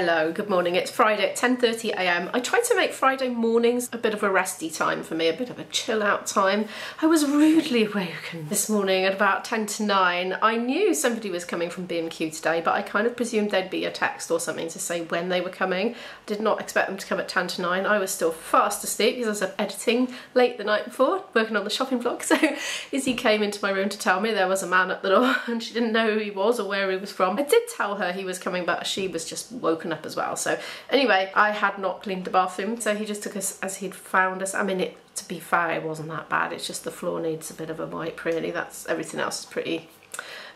Hello, good morning. It's Friday at 10:30 AM. I try to make Friday mornings a bit of a resty time for me, a bit of a chill out time. I was rudely awoken this morning at about 10 to 9. I knew somebody was coming from B&Q today, but I kind of presumed there'd be a text or something to say when they were coming. I did not expect them to come at 10 to 9. I was still fast asleep because I was editing late the night before, working on the shopping vlog. So Izzy came into my room to tell me there was a man at the door and she didn't know who he was or where he was from. I did tell her he was coming, but she was just woken up as well. So anyway, I had not cleaned the bathroom, so he just took us as he'd found us. I mean, to be fair, it wasn't that bad. It's just the floor needs a bit of a wipe, really. That's everything else is pretty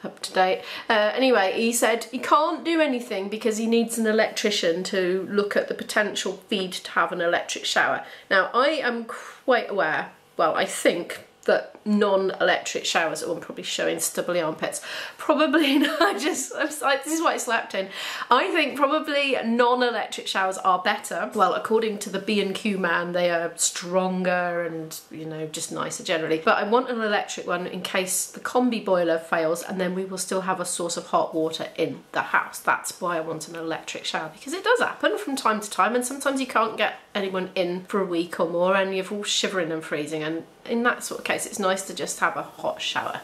up to date. Anyway, he said he can't do anything because he needs an electrician to look at the potential feed to have an electric shower. Now, I am quite aware, well, I think that non-electric showers, oh, I'm probably showing stubbly armpits, probably not, this is what I slept in. I think probably non-electric showers are better. Well, according to the B&Q man, they are stronger and, you know, just nicer generally. But I want an electric one in case the combi boiler fails, and then we will still have a source of hot water in the house. That's why I want an electric shower, because it does happen from time to time, and sometimes you can't get anyone in for a week or more and you're all shivering and freezing, and in that sort of case it's nice to just have a hot shower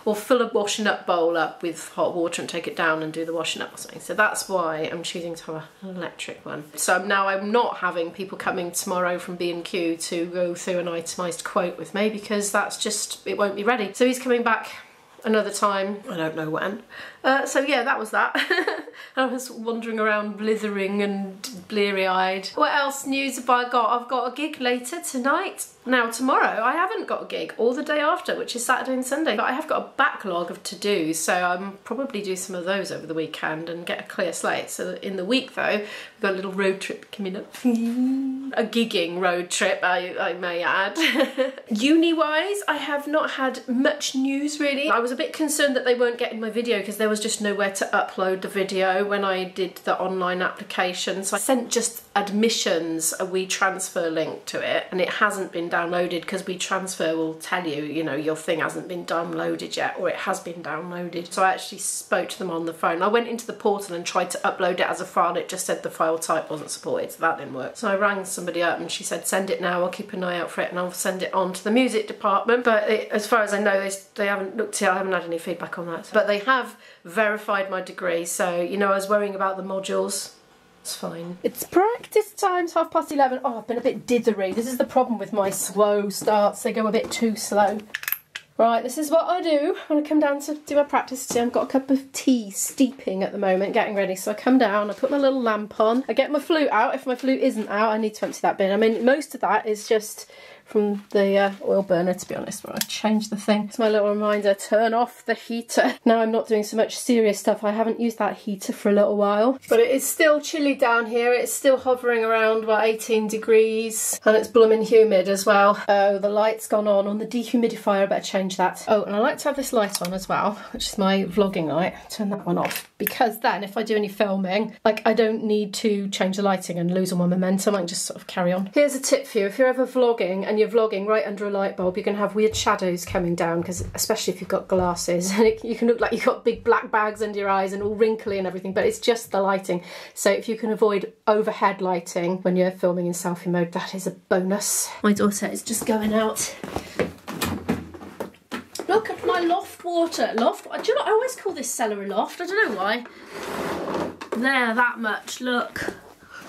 or fill a washing up bowl up with hot water and take it down and do the washing up or something. So that's why I'm choosing to have an electric one. So now I'm not having people coming tomorrow from B&Q to go through an itemised quote with me, because that's just, it won't be ready. So he's coming back another time, I don't know when. So yeah, that was that. I was wandering around blithering and bleary-eyed. What else news have I got? I've got a gig later tonight. Now tomorrow I haven't got a gig, or the day after, which is Saturday and Sunday, but I have got a backlog of to-dos, so I'll probably do some of those over the weekend and get a clear slate. So in the week though, we've got a little road trip coming up. A gigging road trip, I may add. Uni-wise, I have not had much news really. I was a bit concerned that they weren't getting my video because there was just nowhere to upload the video when I did the online application. So I sent just admissions a WeTransfer link to it, and it hasn't been downloaded, because WeTransfer will tell you, you know, your thing hasn't been downloaded yet, or it has been downloaded. So I actually spoke to them on the phone. I went into the portal and tried to upload it as a file. It just said the file type wasn't supported, so that didn't work. So I rang somebody up and she said, send it now, I'll keep an eye out for it and I'll send it on to the music department. But as far as I know, they haven't looked at it. I haven't had any feedback on that. But they have verified my degree, so, you know, I was worrying about the modules. It's fine. It's practice time, it's 11:30. Oh, I've been a bit dithery. This is the problem with my slow starts. They go a bit too slow. Right, this is what I do when I come down to do my practice today. I've got a cup of tea steeping at the moment, getting ready. So I come down, I put my little lamp on, I get my flute out. If my flute isn't out, I need to empty that bin. I mean, most of that is just from the oil burner, to be honest, but I changed the thing. It's my little reminder, turn off the heater. Now I'm not doing so much serious stuff. I haven't used that heater for a little while, but it is still chilly down here. It's still hovering around about 18 degrees, and it's blooming humid as well. Oh, the light's gone on the dehumidifier. I better change that. Oh, and I like to have this light on as well, which is my vlogging light. Turn that one off, because then if I do any filming, like, I don't need to change the lighting and lose all my momentum. I can just sort of carry on. Here's a tip for you. If you're ever vlogging and you're vlogging right under a light bulb, you're going to have weird shadows coming down, because especially if you've got glasses, and you can look like you've got big black bags under your eyes and all wrinkly and everything, but it's just the lighting. So if you can avoid overhead lighting when you're filming in selfie mode, that is a bonus. My daughter is just going out. Look at my loft water. Loft, do you know, I always call this cellar a loft, I don't know why. There, that much, look.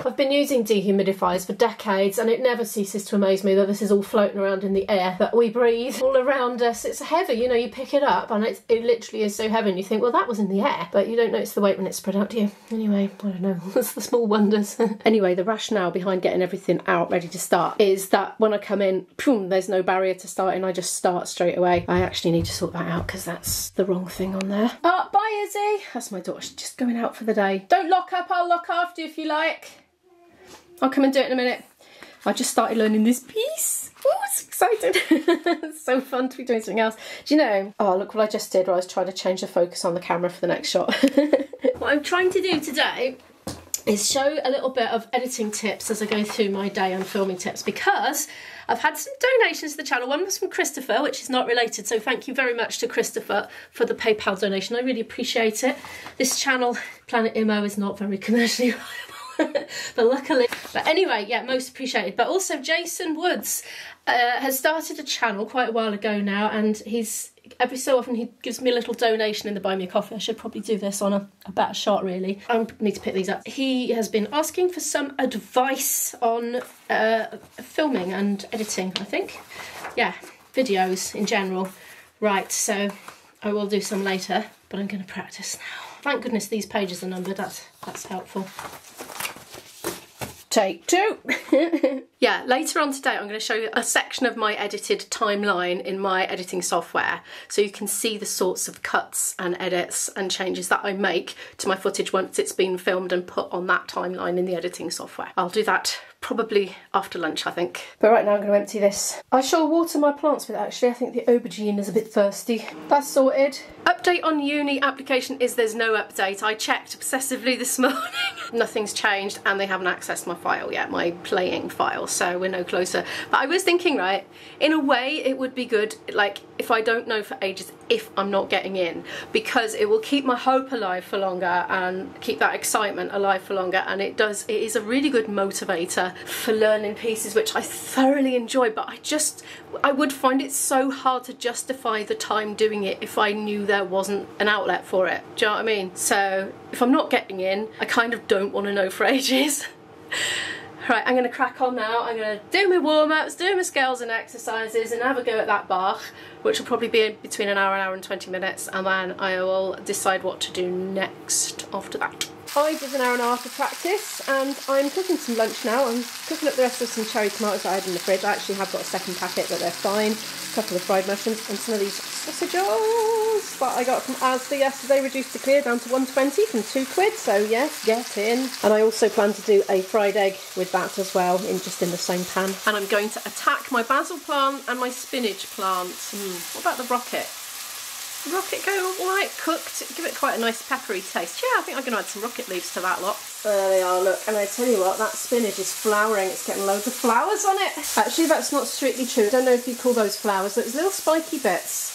I've been using dehumidifiers for decades, and it never ceases to amaze me that this is all floating around in the air that we breathe all around us. It's heavy, you know, you pick it up and it literally is so heavy and you think, well, that was in the air, but you don't notice the weight when it's spread out, do you? Anyway, I don't know, that's the small wonders. Anyway, the rationale behind getting everything out ready to start is that when I come in, boom, there's no barrier to starting, I just start straight away. I actually need to sort that out because that's the wrong thing on there. Bye Izzy! That's my daughter, she's just going out for the day. Don't lock up, I'll lock after you if you like. I'll come and do it in a minute. I just started learning this piece. Oh, it's exciting. It's so fun to be doing something else. Do you know, oh, look what I just did. I was trying to change the focus on the camera for the next shot. What I'm trying to do today is show a little bit of editing tips as I go through my day and filming tips, because I've had some donations to the channel. One was from Christopher, which is not related, so thank you very much to Christopher for the PayPal donation. I really appreciate it. This channel, Planet Immo, is not very commercially viable, but luckily. But anyway, yeah, most appreciated. But also Jason Woods has started a channel quite a while ago now, and he's every so often he gives me a little donation in the Buy Me a Coffee. I should probably do this on a better shot, really. I need to pick these up. He has been asking for some advice on filming and editing, I think. Yeah, videos in general. Right, so I will do some later, but I'm going to practice now. Thank goodness these pages are numbered. That's helpful. Take two. Yeah, later on today I'm going to show you a section of my edited timeline in my editing software, so you can see the sorts of cuts and edits and changes that I make to my footage once it's been filmed and put on that timeline in the editing software. I'll do that probably after lunch, I think. But right now I'm going to empty this. I shall water my plants with it, actually. I think the aubergine is a bit thirsty. That's sorted. Update on uni application is there's no update. I checked obsessively this morning. Nothing's changed, and they haven't accessed my file yet, my playing file, so we're no closer. But I was thinking, right, in a way it would be good, like, if I don't know for ages if I'm not getting in, because it will keep my hope alive for longer and keep that excitement alive for longer, and it is a really good motivator for learning pieces which I thoroughly enjoy. But I would find it so hard to justify the time doing it if I knew there wasn't an outlet for it. Do you know what I mean? So if I'm not getting in, I kind of don't want to know for ages. Right, I'm going to crack on now. I'm going to do my warm-ups, do my scales and exercises, and have a go at that Bach, which will probably be between an hour and 20 minutes, and then I will decide what to do next after that. I did an hour and a half of practice, and I'm cooking some lunch now. I'm cooking up the rest of some cherry tomatoes that I had in the fridge. I actually have got a second packet, but they're fine. A couple of fried mushrooms and some of these sausage rolls that I got from Asda yesterday, reduced to clear down to 120 from £2, so yes, get in. And I also plan to do a fried egg with that as well, just in the same pan. And I'm going to attack my basil plant and my spinach plant. What about the rocket? Rocket go all right cooked, give it quite a nice peppery taste. Yeah, I think I'm going to add some rocket leaves to that lot. There they are, look, and I tell you what, that spinach is flowering. It's getting loads of flowers on it. Actually, that's not strictly true. I don't know if you call those flowers, but it's little spiky bits.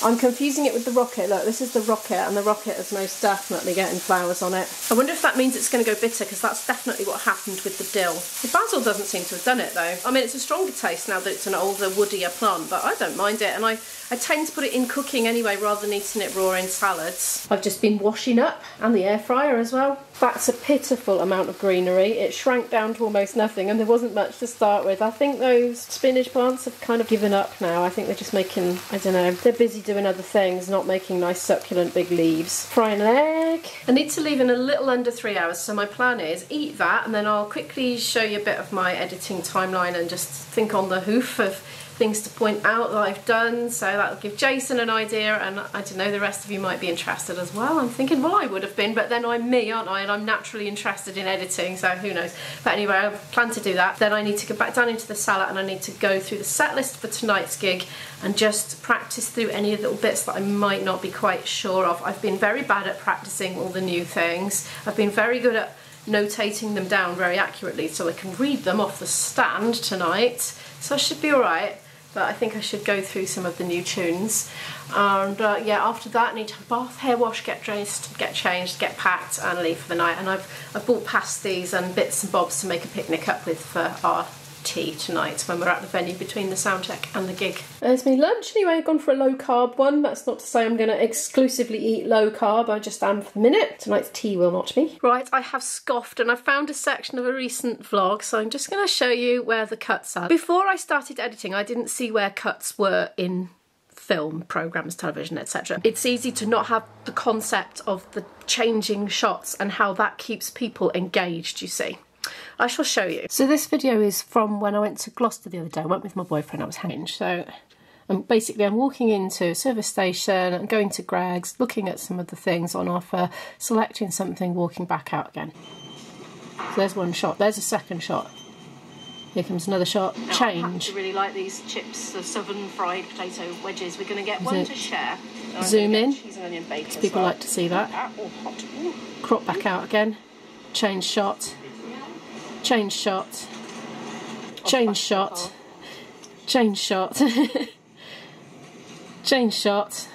I'm confusing it with the rocket. Look, this is the rocket, and the rocket is most definitely getting flowers on it. I wonder if that means it's going to go bitter, because that's definitely what happened with the dill. The basil doesn't seem to have done it, though. I mean, it's a stronger taste now that it's an older, woodier plant, but I don't mind it, and I tend to put it in cooking anyway, rather than eating it raw in salads. I've just been washing up, and the air fryer as well. That's a pitiful amount of greenery. It shrank down to almost nothing, and there wasn't much to start with. I think those spinach plants have kind of given up now. I think they're just making, I don't know, they're busy doing other things, not making nice succulent big leaves. Frying an egg. I need to leave in a little under 3 hours, so my plan is eat that, and then I'll quickly show you a bit of my editing timeline and just think on the hoof of things to point out that I've done, so that'll give Jason an idea, and I don't know, the rest of you might be interested as well. I'm thinking, well, I would have been, but then I'm me, aren't I, and I'm naturally interested in editing, so who knows. But anyway, I plan to do that. Then I need to go back down into the salad, and I need to go through the set list for tonight's gig and just practice through any little bits that I might not be quite sure of. I've been very bad at practicing all the new things. I've been very good at notating them down very accurately so I can read them off the stand tonight, so I should be alright. But I think I should go through some of the new tunes. And yeah, after that I need to have a bath, hair wash, get dressed, get changed, get packed and leave for the night. And I've bought pasties and bits and bobs to make a picnic up with for our tea tonight when we're at the venue between the sound check and the gig. There's me lunch anyway. I've gone for a low carb one. That's not to say I'm going to exclusively eat low carb, I just am for the minute. Tonight's tea will not be. Right, I have scoffed and I found a section of a recent vlog, so I'm just going to show you where the cuts are. Before I started editing, I didn't see where cuts were in film, programmes, television, etc. It's easy to not have the concept of the changing shots and how that keeps people engaged, you see. I shall show you. So this video is from when I went to Gloucester the other day. I went with my boyfriend, I was hanging. So basically I'm walking into a service station, I'm going to Greg's, looking at some of the things on offer, selecting something, walking back out again. So there's one shot, there's a second shot. Here comes another shot. Now, change. I really like these chips, the southern fried potato wedges. We're going to get one to share. Zoom in. Cheese and onion bacon. People like to see that. Oh, hot. Ooh. Crop back out again. change shot, change shot, change shot, change shot, change shot,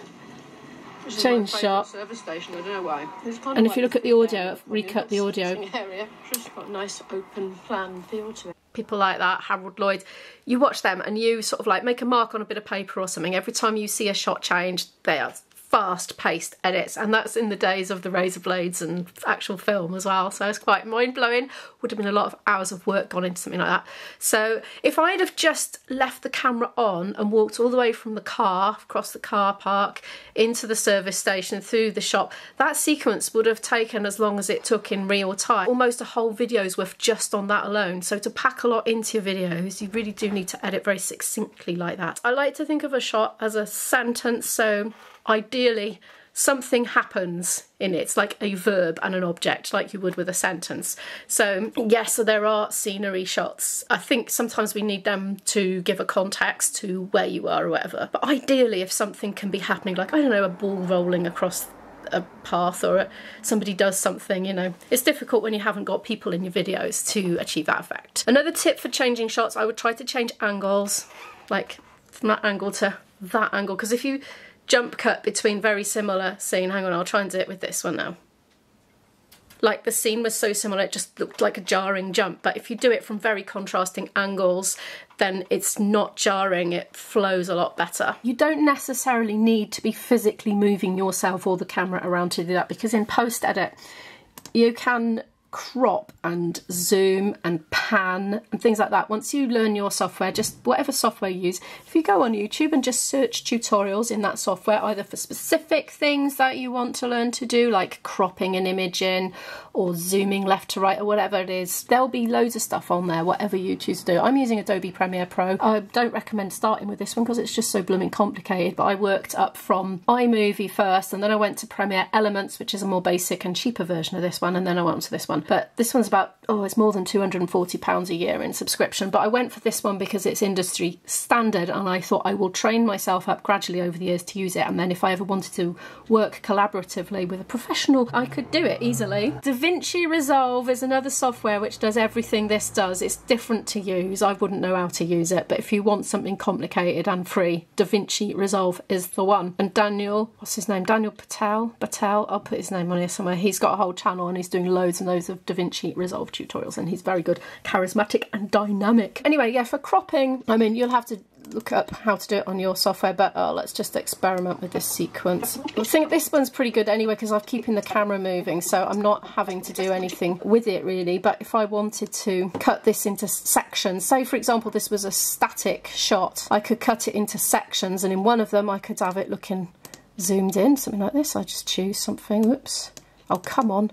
change shot. Service station, I don't know why. And if you look at the audio, I've recut the audio. Area. Just got a nice open plan feel to it. People like that, Harold Lloyd, you watch them and you sort of like make a mark on a bit of paper or something. Every time you see a shot change, they are fast-paced edits, and that's in the days of the razor blades and actual film as well, so it's quite mind-blowing. Would have been a lot of hours of work gone into something like that. So if I'd have just left the camera on and walked all the way from the car, across the car park, into the service station, through the shop, that sequence would have taken as long as it took in real time. Almost a whole video's worth just on that alone. So to pack a lot into your videos, you really do need to edit very succinctly like that. I like to think of a shot as a sentence, so ideally something happens in it. It's like a verb and an object, like you would with a sentence. So yes, so there are scenery shots. I think sometimes we need them to give a context to where you are or whatever. But ideally, if something can be happening, like, I don't know, a ball rolling across a path, or somebody does something, you know. It's difficult when you haven't got people in your videos to achieve that effect. Another tip for changing shots, I would try to change angles, like from that angle to that angle, because if you jump cut between very similar scene, hang on, I'll try and do it with this one now. Like the scene was so similar, it just looked like a jarring jump, but if you do it from very contrasting angles, then it's not jarring, it flows a lot better. You don't necessarily need to be physically moving yourself or the camera around to do that, because in post-edit, you can crop and zoom and pan and things like that. Once you learn your software, just whatever software you use, if you go on YouTube and just search tutorials in that software, either for specific things that you want to learn to do, like cropping an image in or zooming left to right or whatever it is, there'll be loads of stuff on there, whatever you choose to do. I'm using Adobe Premiere Pro. I don't recommend starting with this one because it's just so blooming complicated, but I worked up from iMovie first, and then I went to Premiere Elements, which is a more basic and cheaper version of this one, and then I went on to this one. But this one's about, oh, it's more than £240 a year in subscription, but I went for this one because it's industry standard, and I thought I will train myself up gradually over the years to use it, and then if I ever wanted to work collaboratively with a professional, I could do it easily. DaVinci Resolve is another software which does everything this does. It's different to use. I wouldn't know how to use it, but if you want something complicated and free, DaVinci Resolve is the one. And Daniel, what's his name? Daniel Patel, I'll put his name on here somewhere. He's got a whole channel and he's doing loads and loads of DaVinci Resolve tutorials, and he's very good, charismatic and dynamic. Anyway, yeah, for cropping, I mean, you'll have to look up how to do it on your software, but let's just experiment with this sequence. I think this one's pretty good anyway because I'm keeping the camera moving, so I'm not having to do anything with it really. But if I wanted to cut this into sections, say for example this was a static shot, I could cut it into sections, and in one of them I could have it looking zoomed in, something like this. I just choose something, whoops, oh come on.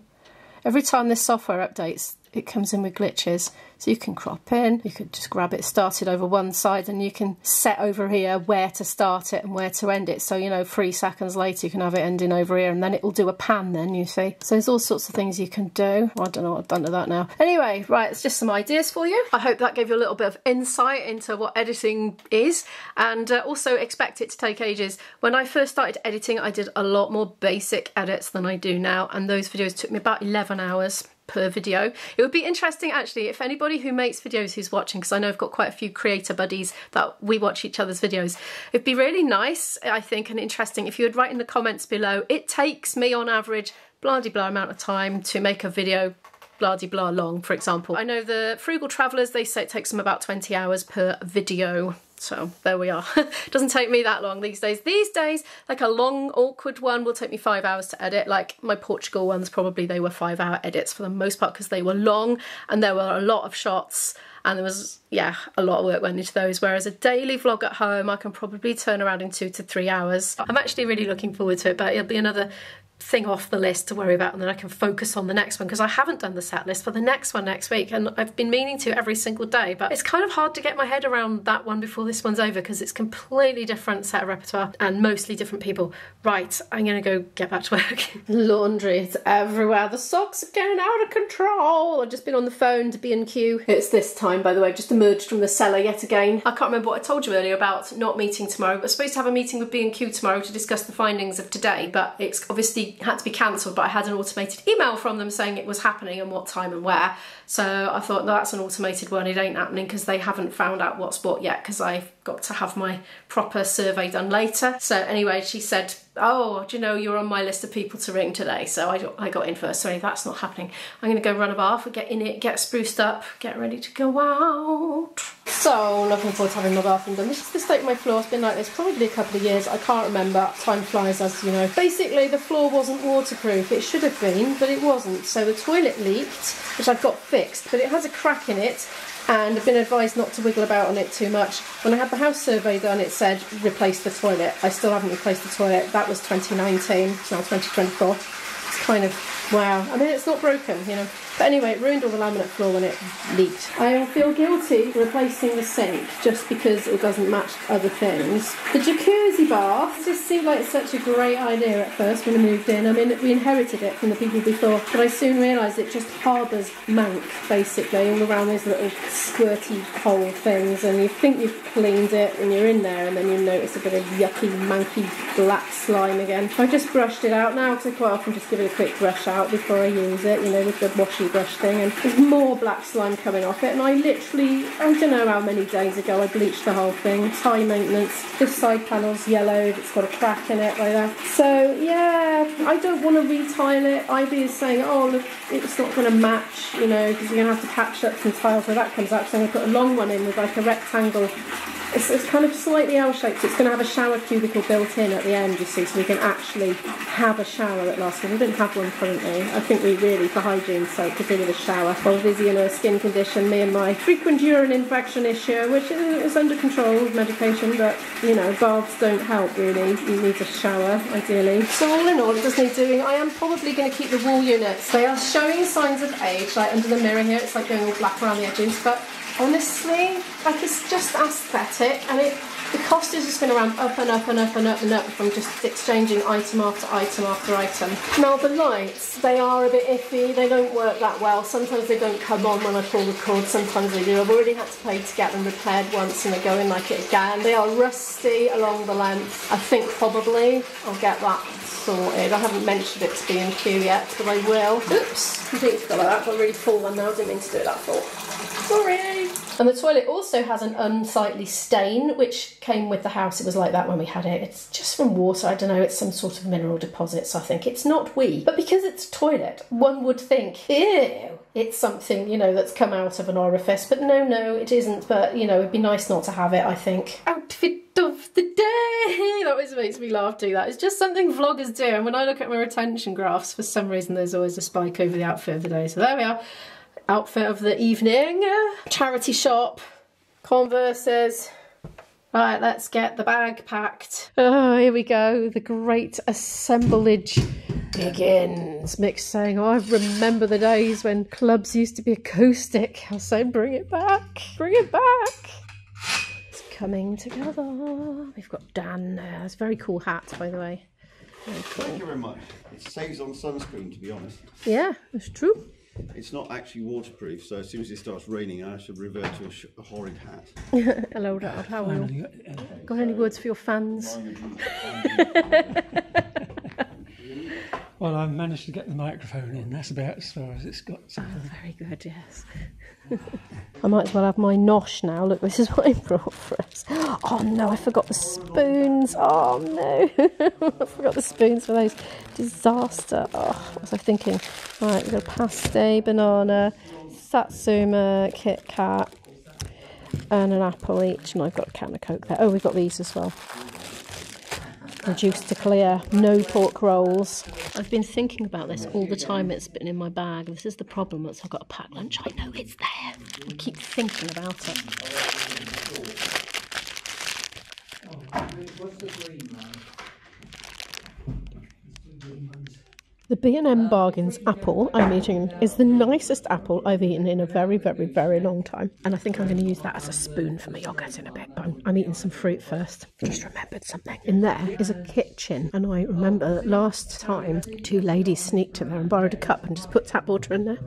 Every time this software updates, it comes in with glitches. So you can crop in, you could just grab it started over one side, and you can set over here where to start it and where to end it. So, you know, 3 seconds later you can have it ending over here, and then it will do a pan then, you see. So there's all sorts of things you can do. Well, I don't know what I've done to that now. Anyway, right, it's just some ideas for you. I hope that gave you a little bit of insight into what editing is, and also expect it to take ages. When I first started editing, I did a lot more basic edits than I do now, and those videos took me about 11 hours per video. It would be interesting actually if anybody who makes videos who's watching, because I know I've got quite a few creator buddies that we watch each other's videos, it'd be really nice, I think, and interesting if you would write in the comments below, it takes me on average blah-de-blah amount of time to make a video blah-de-blah long, for example. I know the Frugal Travellers, they say it takes them about 20 hours per video. So there we are. Doesn't take me that long these days. These days, like a long, awkward one will take me 5 hours to edit. Like my Portugal ones, probably they were 5-hour edits for the most part because they were long and there were a lot of shots and there was, yeah, a lot of work went into those. Whereas a daily vlog at home, I can probably turn around in 2 to 3 hours. I'm actually really looking forward to it, but it'll be another thing off the list to worry about, and then I can focus on the next one because I haven't done the set list for the next one next week, and I've been meaning to every single day, but it's kind of hard to get my head around that one before this one's over because it's completely different set of repertoire and mostly different people. Right, I'm gonna go get back to work. Laundry, it's everywhere. The socks are getting out of control. I've just been on the phone to B&Q. It's this time, by the way, just emerged from the cellar yet again. I can't remember what I told you earlier about not meeting tomorrow. We're supposed to have a meeting with B&Q tomorrow to discuss the findings of today, but it's obviously obviously had to be cancelled, but I had an automated email from them saying it was happening and what time and where. So I thought, no, that's an automated one, it ain't happening because they haven't found out what's what yet, because I've got to have my proper survey done later. So anyway, she said, oh, do you know, you're on my list of people to ring today. So I got in first. Sorry, that's not happening. I'm going to go run a bath, get in it, get spruced up, get ready to go out. So looking forward to having my bathroom done. This is the state of my floor. It's been like this probably a couple of years. I can't remember. Time flies, as you know. Basically, the floor wasn't waterproof. It should have been, but it wasn't. So the toilet leaked, which I've got fixed, but it has a crack in it. And I've been advised not to wiggle about on it too much. When I had the house survey done, it said replace the toilet. I still haven't replaced the toilet. That was 2019, it's now 2024. It's kind of, wow. I mean, it's not broken, you know. But anyway, it ruined all the laminate floor when it leaked. I feel guilty replacing the sink just because it doesn't match other things. The jacuzzi bath just seemed like such a great idea at first when I moved in. I mean, we inherited it from the people before, but I soon realised it just harbours mank, basically, all around those little squirty hole things, and you think you've cleaned it and you're in there, and then you notice a bit of yucky, manky black slime again. I just brushed it out now, because I quite often just give it a quick brush out before I use it, you know, with the washy brush thing, and there's more black slime coming off it, and I literally, I don't know how many days ago I bleached the whole thing. It's high maintenance. This side panel's yellowed, it's got a crack in it like that. So yeah, I don't want to retile it. Ivy is saying, oh look, it's not going to match, you know, because you're going to have to patch up some tiles where that comes out, so I'm going to put a long one in with like a rectangle. It's kind of slightly L-shaped, so it's going to have a shower cubicle built in at the end, you see, so we can actually have a shower at last. We don't have one currently. I think we really, for hygiene's sake, could do with a shower. While Vizzy in her skin condition, me and my frequent urine infection issue, which is under control with medication, but, you know, baths don't help really. You need a shower, ideally. So all in all, it does need doing. I am probably going to keep the wall units. They are showing signs of age, like under the mirror here, it's like going all black around the edges, but honestly, like, it's just aesthetic, and the cost is just going to ramp up and up and up and up and up from just exchanging item after item after item. Now the lights, they are a bit iffy, they don't work that well. Sometimes they don't come on when I pull the cord, sometimes they do. I've already had to pay to get them repaired once, and they go in like it again. They are rusty along the length. I think probably I'll get that sorted. I haven't mentioned it to B&Q yet, but I will. Oops, completely forgot about that. Got a really full one now, didn't mean to do it that full. Sorry. And the toilet also has an unsightly stain, which came with the house. It was like that when we had it. It's just from water. I don't know. It's some sort of mineral deposits, I think. It's not wee. But because it's a toilet, one would think, ew, it's something, you know, that's come out of an orifice. But no, it isn't. But, you know, it'd be nice not to have it, I think. Outfit of the day! That always makes me laugh, do that. It's just something vloggers do. And when I look at my retention graphs, for some reason, there's always a spike over the outfit of the day. So there we are. Outfit of the evening. Charity shop. Converses. Right, let's get the bag packed. Oh, here we go. The great assemblage begins. Mick's saying, oh, I remember the days when clubs used to be acoustic. I'll say, bring it back. Bring it back. It's coming together. We've got Dan there. It's a very cool hat, by the way. Very cool. Thank you very much. It saves on sunscreen, to be honest. Yeah, that's true. It's not actually waterproof, so as soon as it starts raining, I should revert to a horrid hat. Hello, Dad. How are you? Got any words for your fans? Well, I've managed to get the microphone in. That's about as far as it's got. So. Oh, very good, yes. I might as well have my nosh now. Look, this is what I brought for us. Oh no, I forgot the spoons. Oh no, I forgot the spoons for those. Disaster. Oh, what was I thinking? Right, we've got a pasty, banana, satsuma, Kit Kat, and an apple each. And I've got a can of Coke there. Oh, we've got these as well. Reduced to clear, no pork rolls. I've been thinking about this all the time it's been in my bag. This is the problem, once I've got a packed lunch, I know it's there. I keep thinking about it. What's the green one? The B&M Bargains apple I'm eating is the nicest apple I've eaten in a very, very, very long time. And I think I'm going to use that as a spoon for my yoghurt in a bit. But I'm eating some fruit first. Just remembered something. In there is a kitchen. And I remember that last time, two ladies sneaked in there and borrowed a cup and just put tap water in there.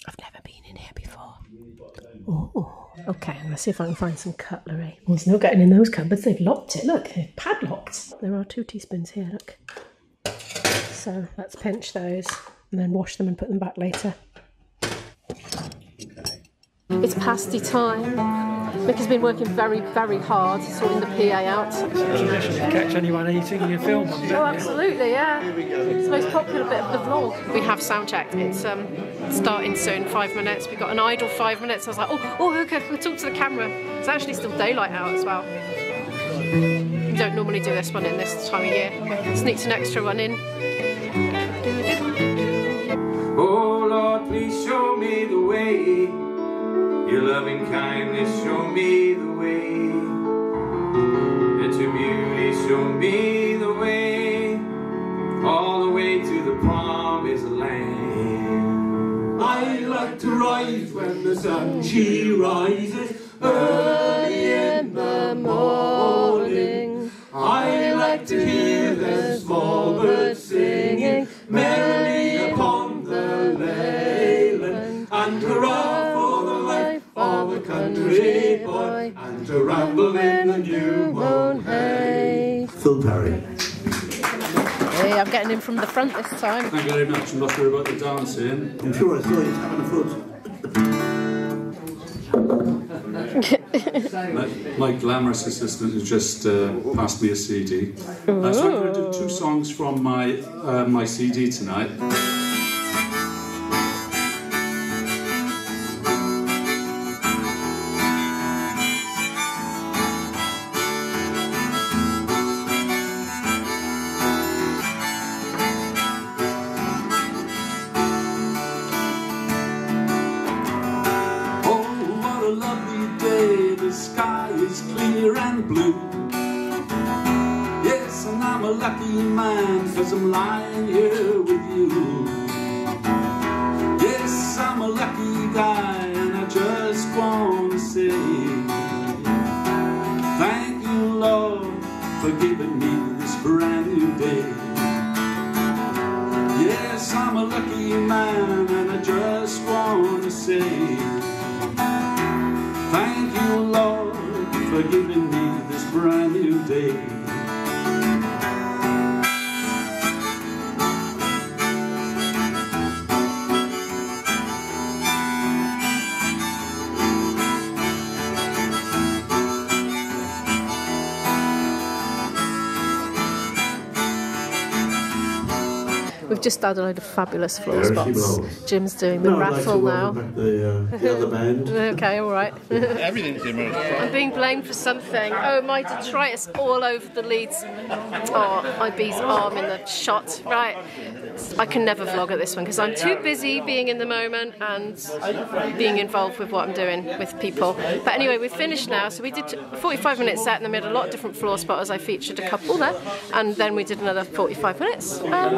I've never been in here before. Oh, Okay, I'm going to see if I can find some cutlery. Well, there's no getting in those cupboards. They've locked it. Look, they're padlocked. There are 2 teaspoons here, look. So let's pinch those and then wash them and put them back later. It's pasty time. Mick has been working very, very hard sorting the PA out. Catch anyone eating your film? Oh, absolutely, yeah. It's the most popular bit of the vlog. We have sound checked. It's starting soon, 5 minutes. We've got an idle 5 minutes. I was like, oh, okay, we'll talk to the camera. It's actually still daylight out as well. We don't normally do this one in this time of year. Sneaked an extra one in. Oh Lord, please show me the way. Your loving kindness, show me the way. And to beauty, show me the way. All the way to the promised land. I like to rise when the sun she rises early in the morning. I like to hear the small birds singing merrily upon the leyland, and hurrah for the life of a country boy, and to ramble in the new mown hay. Phil Parry. Hey, I'm getting in from the front this time. Thank you very much. I'm not sure about the dancing. I'm sure I saw you tapping a foot. My glamorous assistant has just passed me a CD. So I'm going to do 2 songs from my my CD tonight. The sky is clear and blue. Yes, and I'm a lucky man, 'cause I'm lying here with you. Yes, I'm a lucky guy, and I just want to say thank you, Lord, for giving me this brand new day. Yes, I'm a lucky man, and I just want to say thank you, Lord, for giving me this brand new day. We've just had a load of fabulous floor spots. Jim's doing the raffle now. The other band. Okay, all right. Everything's in road. I'm being blamed for something. Oh, my detritus all over the leads. Oh, IB's arm in the shot. Right. I can never vlog at this one because I'm too busy being in the moment and being involved with what I'm doing with people. But anyway, we've finished now. So we did a 45-minute set and then we had a lot of different floor spotters. I featured a couple there. And then we did another 45 minutes. And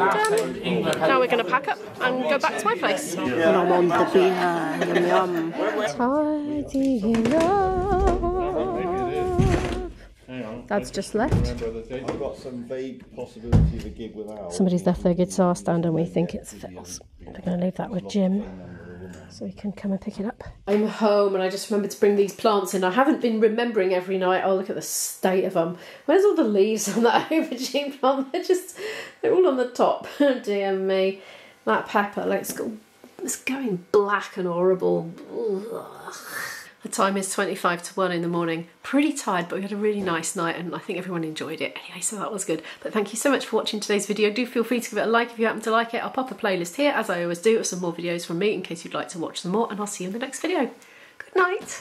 now we're going to pack up and go back to my place. And I'm on the beer. Yum yum. Tidying up. Dad's just left. I've got some vague possibility of a gig without. Somebody's left their guitar stand and we think it's Phil's. We're going to leave that with Jim so he can come and pick it up. I'm home and I just remembered to bring these plants in. I haven't been remembering every night. Oh, look at the state of them. Where's all the leaves on that aubergine plant? They're all on the top. Dear me. That pepper, like, it's going black and horrible. Ugh. The time is 25 to 1 in the morning. Pretty tired, but we had a really nice night and I think everyone enjoyed it. Anyway, so that was good. But thank you so much for watching today's video. Do feel free to give it a like if you happen to like it. I'll pop a playlist here, as I always do, of some more videos from me in case you'd like to watch them more, and I'll see you in the next video. Good night.